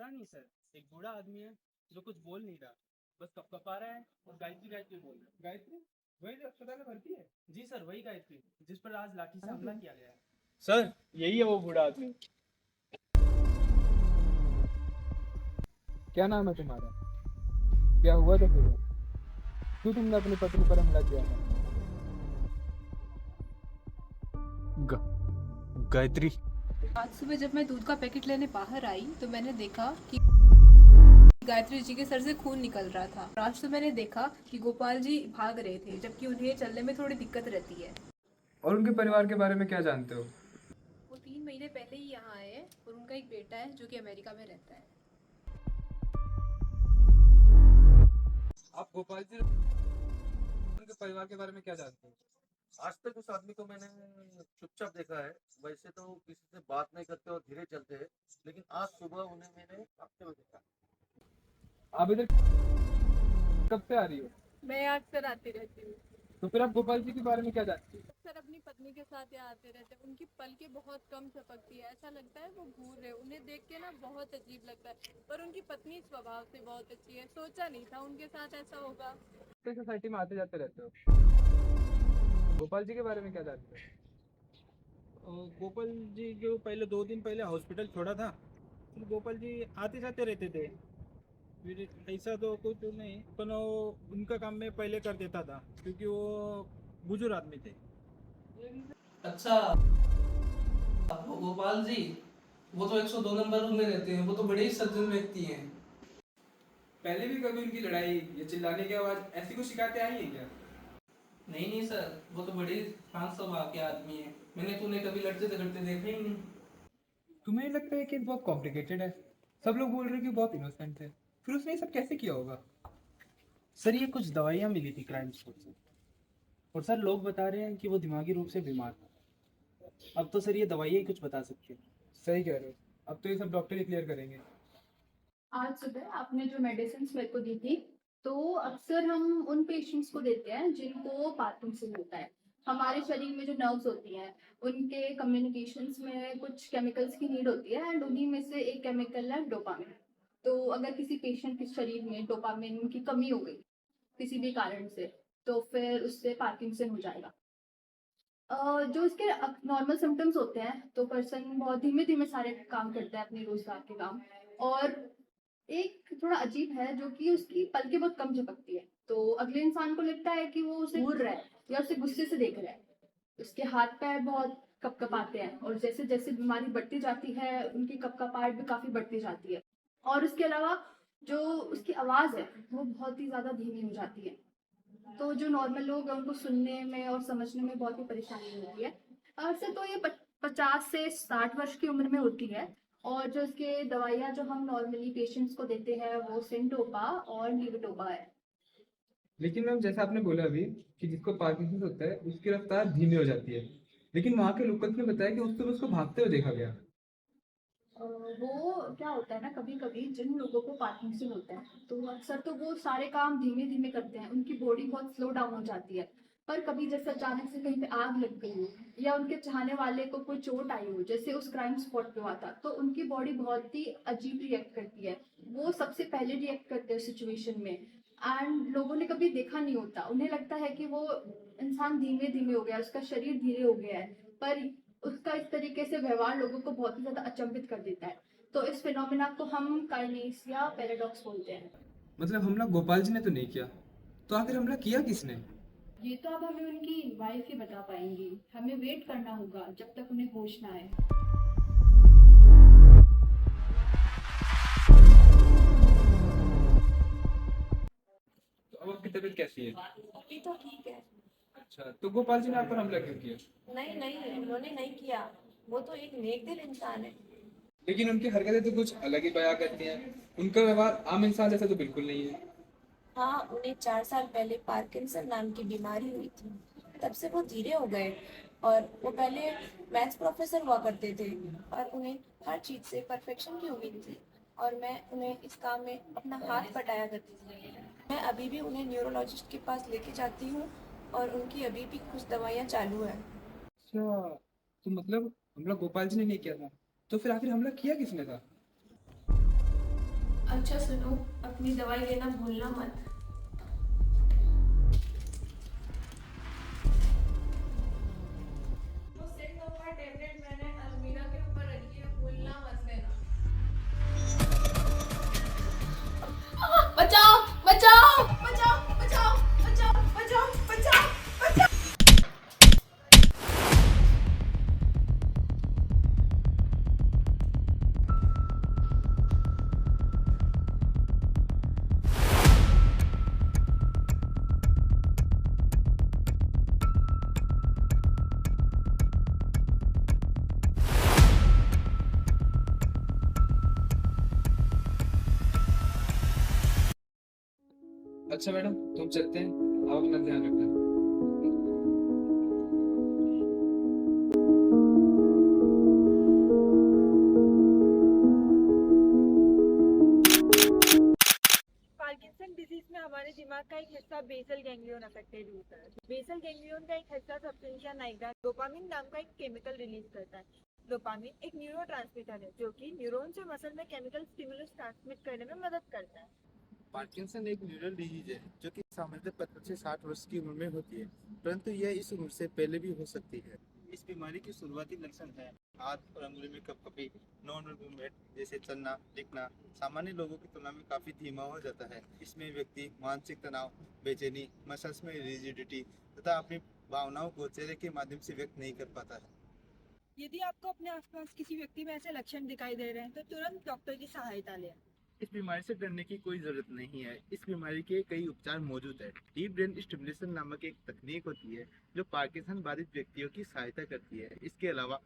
पता नहीं सर, एक बूढ़ा आदमी है जो कुछ बोल नहीं रहा, बस कपकपा रहा है और गायत्री गायत्री बोल रहा है। गायत्री वही जो अस्पताल में भर्ती है। जी सर, वही गायत्री जिस पर आज लाठी से हाँ हमला तो किया गया है। सर यही है वो बूढ़ा आदमी। क्या नाम है तुम्हारा? क्या हुआ था तुम्हें? क्यों तुमने अपनी पत्नी पर हमला किया था? गायत्री। आज सुबह जब मैं दूध का पैकेट लेने बाहर आई तो मैंने देखा कि गायत्री जी के सर से खून निकल रहा था। और आज तो मैंने देखा कि गोपाल जी भाग रहे थे, जबकि उन्हें चलने में थोड़ी दिक्कत रहती है। और उनके परिवार के बारे में क्या जानते हो? वो 3 महीने पहले ही यहाँ आए हैं और उनका एक बेटा है जो कि अमेरिका में रहता है। आप गोपाल जी उनके परिवार के बारे में क्या जानते हो? आज तक उस आदमी को मैंने चुपचाप देखा है। वैसे तो किसी से बात नहीं करते और धीरे चलते हैं, लेकिन आज सुबह उन्हें मैंने भागते हुए देखा। आप इधर कब से आ रही हो? मैं अक्सर आती रहती हूँ। तो फिर आप गोपाल जी के बारे में क्या जानते हो? अक्सर अपनी पत्नी के साथ यहाँ आते रहते हैं। उनकी पलकें बहुत कम झपकती है, ऐसा लगता है वो घूर रहे। उन्हें देख के ना बहुत अजीब लगता है, पर उनकी पत्नी स्वभाव से बहुत अच्छी है। सोचा नहीं था उनके साथ ऐसा होगा। तो सोसाइटी में आते जाते रहते हो। गोपाल जी के बारे में क्या जानते हो? गोपाल जी जो पहले 2 दिन पहले हॉस्पिटल छोड़ा था, फिर गोपाल जी आते जाते रहते थे। फिर ऐसा तो कुछ नहीं, पर उनका काम मैं पहले कर देता था क्योंकि वो बुजुर्ग आदमी थे। अच्छा, वो गोपाल जी, वो तो 102 नंबर रूम में रहते हैं। वो तो बड़े ही सज्जन व्यक्ति हैं। पहले भी कभी उनकी लड़ाई या चिल्लाने की आवाज ऐसी कोई शिकायतें आई हैं क्या? नहीं नहीं सर, वो तो बड़े शांत स्वभाव के आदमी हैं। मैंने तो उन्हें कभी लड़ते झगड़ते देखा ही नहीं। तुम्हें नहीं लगता है कि बहुत कॉम्प्लिकेटेड है? सब लोग बोल रहे हैं कि बहुत इनोसेंट है, फिर उसने ये सब कैसे किया होगा? सर, ये कुछ दवाइयाँ मिली थी क्राइम स्पॉट से, और सर लोग बता रहे हैं कि वो दिमागी रूप से बीमार था। अब तो सर ये दवाइयाँ ही कुछ बता सकती है। सही कह रहे हो। अब तो ये सब डॉक्टर ही क्लियर करेंगे। आज सुबह आपने जो मेडिसिन मेरे को दी थी, तो अक्सर हम उन पेशेंट्स को देते हैं जिनको पार्किंसन होता है। हमारे शरीर में जो नर्व्स होती हैं, उनके कम्युनिकेशंस में कुछ केमिकल्स की नीड होती है, एंड उन्हीं में से एक केमिकल है डोपामिन। तो अगर किसी पेशेंट के शरीर में डोपामिन की कमी हो गई किसी भी कारण से, तो फिर उससे पार्किंसन हो जाएगा। जो इसके नॉर्मल सिम्टम्स होते हैं, तो पर्सन बहुत धीमे धीमे सारे काम करता है, अपने रोजगार के काम। और एक थोड़ा अजीब है जो कि उसकी पलकें बहुत कम झपकती है, तो अगले इंसान को लगता है कि वो उसे घूर रहा है या उसे गुस्से से देख रहा है। उसके हाथ पैर बहुत कपकपाते हैं, और जैसे जैसे बीमारी बढ़ती जाती है उनकी कपकपाहट भी काफी बढ़ती जाती है। और उसके अलावा जो उसकी आवाज है वो बहुत ही ज्यादा धीमी हो जाती है। तो जो नॉर्मल लोग हैं उनको सुनने में और समझने में बहुत ही परेशानी होती है। वैसे तो ये 50 से 60 वर्ष की उम्र में होती है। और जो इसके दवाइयाँ जो हम नॉर्मली पेशेंट्स को देते हैं वो सिंटोपा और लीवोटोपा है। लेकिन मैम, जैसा आपने बोला अभी कि जिसको पार्किंसंस होता है उसकी रफ्तार धीमी हो जाती है, लेकिन वहाँ के लोकल्स ने बताया कि उसको उसको भागते हुए देखा गया। वो क्या होता है ना, कभी कभी जिन लोगों को पार्किंसन होता है तो अक्सर तो वो सारे काम धीमे धीमे करते हैं, उनकी बॉडी बहुत स्लो डाउन हो जाती है। पर कभी जैसे अचानक से कहीं पे आग लग गई हो या उनके चाहने वाले को कोई चोट आई हो, जैसे उस क्राइम स्पॉट पे हुआ था, तो उनकी बॉडी बहुत ही अजीब रिएक्ट करती है। वो सबसे पहले रिएक्ट करते हैं सिचुएशन में। एंड लोगों ने कभी देखा नहीं होता, उन्हें लगता है कि वो इंसान धीमे धीमे हो गया, उसका शरीर धीरे हो गया है। पर उसका इस तरीके से व्यवहार लोगों को बहुत ही ज्यादा अचंभित कर देता है। तो इस फिनोमिना को हम काइनेस या पैराडॉक्स बोलते हैं। मतलब हमला गोपाल जी ने तो नहीं किया, तो आखिर हमला किया किसने? ये तो अब हमें उनकी वाइफ ही बता पाएंगी। हमें वेट करना होगा जब तक उन्हें होश ना आए। तो अब आपकी तबीयत कैसी है? अभी तो ठीक है। अच्छा, तो गोपाल जी ने आप पर हमला क्यों किया? नहीं नहीं, उन्होंने नहीं किया। वो तो एक नेक दिल इंसान है। लेकिन उनकी हरकतें तो कुछ अलग ही बयां करती हैं। उनका व्यवहार आम इंसान जैसा तो बिल्कुल नहीं है। हाँ, उन्हें 4 साल पहले पार्किंसन नाम की बीमारी हुई थी। तब से वो धीरे हो गए। और वो पहले मैथ्स प्रोफेसर हुआ करते थे, और उन्हें हर चीज़ से परफेक्शन की उम्मीद थी। और मैं उन्हें इस काम में अपना हाथ बटाया करती थी। मैं अभी भी उन्हें न्यूरोलॉजिस्ट के पास लेके जाती हूँ, और उनकी अभी भी कुछ दवाइयाँ चालू है। अच्छा, तो मतलब हमला गोपाल जी ने नहीं किया था, तो फिर आखिर हमला किया किसने था? अच्छा सुनो, अपनी दवाई लेना भूलना मत। टेबलेट मैंने अलमीरा के ऊपर रखी है, भूलना मत लेना। बचाओ बचाओ बचाओ बचाओ बचाओ बचाओ बचाओ। अच्छा मैडम, तो हम चलते हैं, आप अपना ध्यान रखना। पार्किंसन डिजीज में हमारे दिमाग का एक हिस्सा बेसल गैंग्लियन अफेक्टेड होता है। बेसल गैंग्लियन का एक हिस्सा सब्सटेंशिया नाइग्रा डोपामिन नाम का एक केमिकल रिलीज करता है। डोपामिन एक न्यूरोट्रांसमीटर है जो कि न्यूरॉन से मसल में केमिकल स्टिमुलस ट्रांसमिट करने में मदद करता है। पार्किंसन एक न्यूरल डिजीज है जो कि सामान्यतः 15 से 60 वर्ष की उम्र में होती है, परंतु यह इस उम्र से पहले भी हो सकती है। इस बीमारी की शुरुआती लक्षण है हाथ और अंगुली में कपकपी, नॉन मूवमेंट जैसे चलना दिखना सामान्य लोगों की तुलना में काफी धीमा हो जाता है। इसमें व्यक्ति मानसिक तनाव, बेचैनी, मसल्स में रिजिडिटी तथा अपनी भावनाओं को चेहरे के माध्यम से व्यक्त नहीं कर पाता है। यदि आपको अपने आसपास किसी व्यक्ति में ऐसे लक्षण दिखाई दे रहे हैं तो तुरंत डॉक्टर की सहायता लें। इस बीमारी से डरने की कोई जरूरत नहीं है। इस बीमारी के कई उपचार मौजूद है। डीप ब्रेन स्टिमुलेशन नामक एक तकनीक होती है जो पार्किंसन बाधित व्यक्तियों की सहायता करती है। इसके अलावा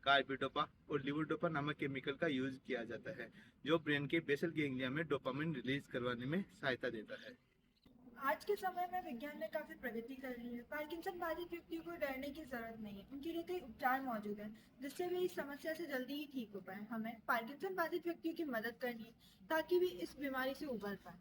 कार्बिडोपा और लिवोडोपा नामक केमिकल का यूज किया जाता है जो ब्रेन के बेसल गैंग्लिया में डोपामिन रिलीज करवाने में सहायता देता है। आज के समय में विज्ञान ने काफी प्रगति कर ली है। पार्किंसन बाधित व्यक्तियों को डरने की जरूरत नहीं है, उनके लिए कई उपचार मौजूद हैं जिससे वे इस समस्या से जल्दी ही ठीक हो पाए। हमें पार्किंसन बाधित व्यक्तियों की मदद करनी है ताकि वे इस बीमारी से उबर पाए।